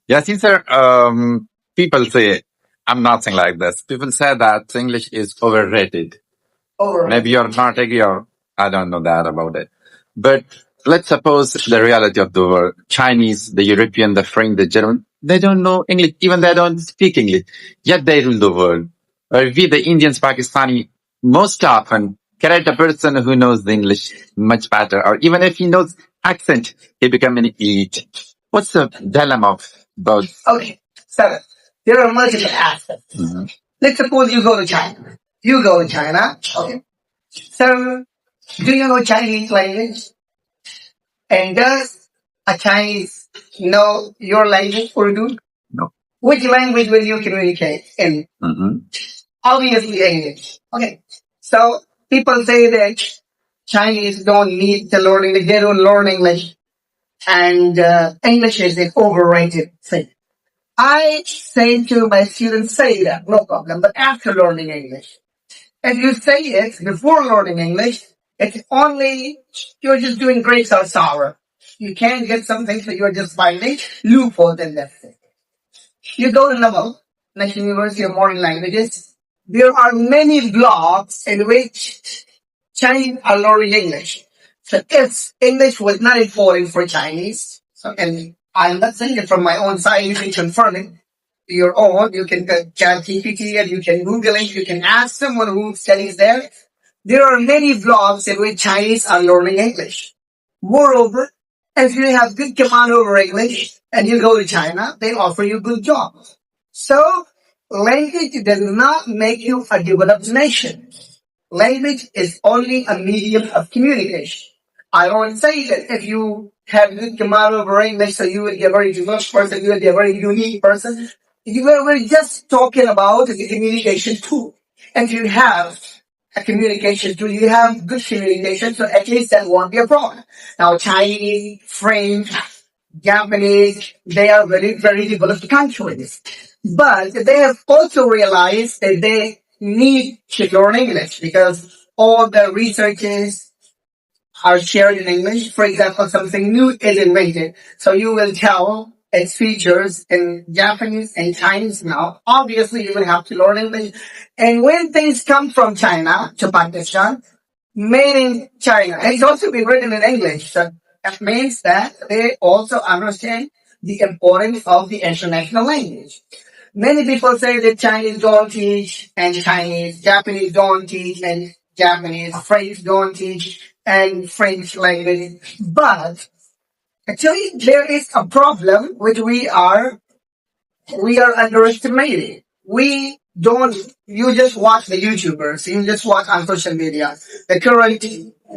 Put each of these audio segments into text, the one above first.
Yes, these are, people say, I'm nothing like this. People say that English is overrated. Maybe you're not agree or I don't know that about it. But let's suppose the reality of the world. Chinese, the European, the French, the German, they don't know English, even they don't speak English, yet they rule the world. Or we, the Indians, Pakistani, most often create a person who knows the English much better, or even if he knows accent, he become an elite. What's the dilemma of both? Okay, so there are multiple aspects. Let's suppose you go to China. You go to China. Okay. So, do you know Chinese language? And does a Chinese know your language, Urdu? No. Which language will you communicate in? Obviously English. Okay. So, people say that Chinese don't need to learn English. They don't learn English. And English is an overrated thing. I say to my students, say that, no problem. But after learning English, if you say it before learning English, it's only, you're just doing grapes or sour. You can't get something, so you're just finding loopholes in that thing. You go to NAML, National University of Modern Languages. There are many blogs in which Chinese are learning English. So if English was not important for Chinese, so, and I'm not saying it from my own side, you can confirm it your own, you can chat GPT and you can Google it, you can ask someone who studies there. There are many blogs in which Chinese are learning English. Moreover, if you have good command over English and you go to China, they offer you good jobs. So, language does not make you a developed nation. Language is only a medium of communication. I don't say that if you have good command over English, so you will be a very diverse person, you will be a very unique person. We're just talking about the communication tool. If you have a communication tool, you have good communication, so at least that won't be a problem. Now, Chinese, French, Japanese, they are very, very developed countries. But they have also realized that they need to learn English because all the researches are shared in English. For example, something new is invented. So you will tell its features in Japanese and Chinese now. Obviously, you will have to learn English. And when things come from China to Pakistan, made in China, and it's also been written in English. So that means that they also understand the importance of the international language. Many people say that Chinese don't teach, and Japanese don't teach, and Japanese, French don't teach, and French language. But actually, there is a problem which we are underestimating. We don't, you just watch the YouTubers, you just watch on social media. The current,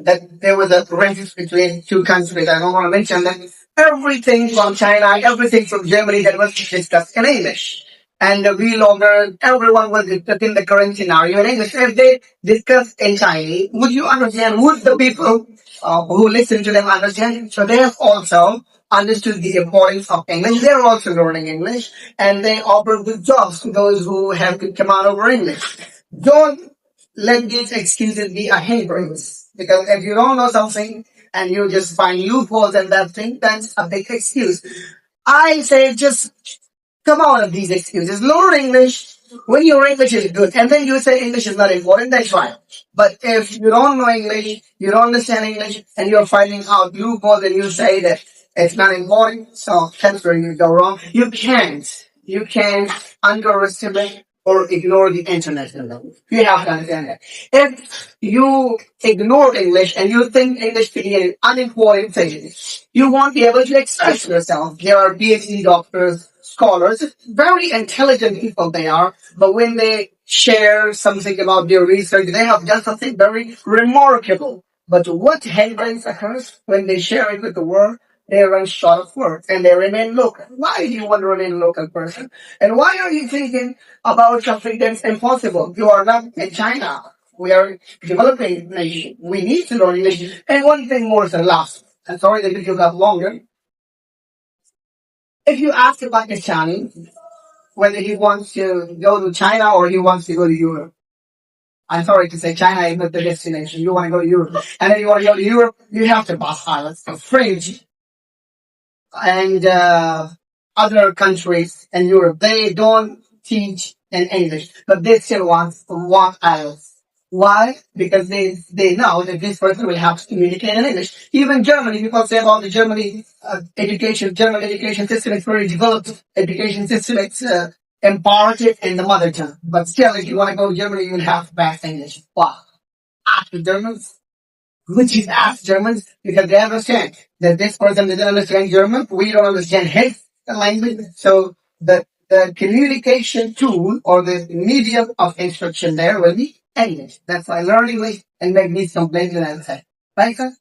that there was a race between two countries, I don't want to mention that. Everything from China, everything from Germany that was discussed in English. And the vlogger, everyone was discussing the current scenario in English. If they discuss in Chinese, would you understand? Would the people who listen to them understand? So they have also understood the importance of English. They're also learning English, and they offer good jobs to those who have good command over English. Don't let these excuses be a hindrance, because if you don't know something and you just find loopholes in that thing, that's a big excuse. I say just come out of these excuses. Learn English when your English is good, and then you say English is not important. That's fine. But if you don't know English, you don't understand English, and you're finding out loopholes, and you say that it's not important, so that's where you go wrong. You can't underestimate or ignore the international language. You have to understand that. If you ignore English and you think English to be an unimportant thing, you won't be able to express yourself. There are PhD doctors, scholars, very intelligent people they are, but when they share something about their research, they have done something very remarkable. But what hindrance occurs when they share it with the world? They run short of words and they remain local. Why do you want to remain a local person? And why are you thinking about something that's impossible? You are not in China. We are developing nation. We need to learn English. And one thing more than last. I'm sorry that it got longer. If you ask a Pakistani whether he wants to go to China or he wants to go to Europe, I'm sorry to say China is not the destination. You want to go to Europe. And if you want to go to Europe, you have to pass IELTS. So French and other countries in Europe, they don't teach in English, but they still want IELTS. Why? Because they know that this person will have to communicate in English. Even Germany, people say about the Germany German education system is very developed education system. It's empowered in the mother tongue. But still, if you want to go to Germany, you will have to pass English. Wow. After Germans, which is ask Germans because they understand that this person doesn't understand German. We don't understand his language. So the communication tool or the medium of instruction there will be English. That's why I learn English and make me some places and say, right, sir?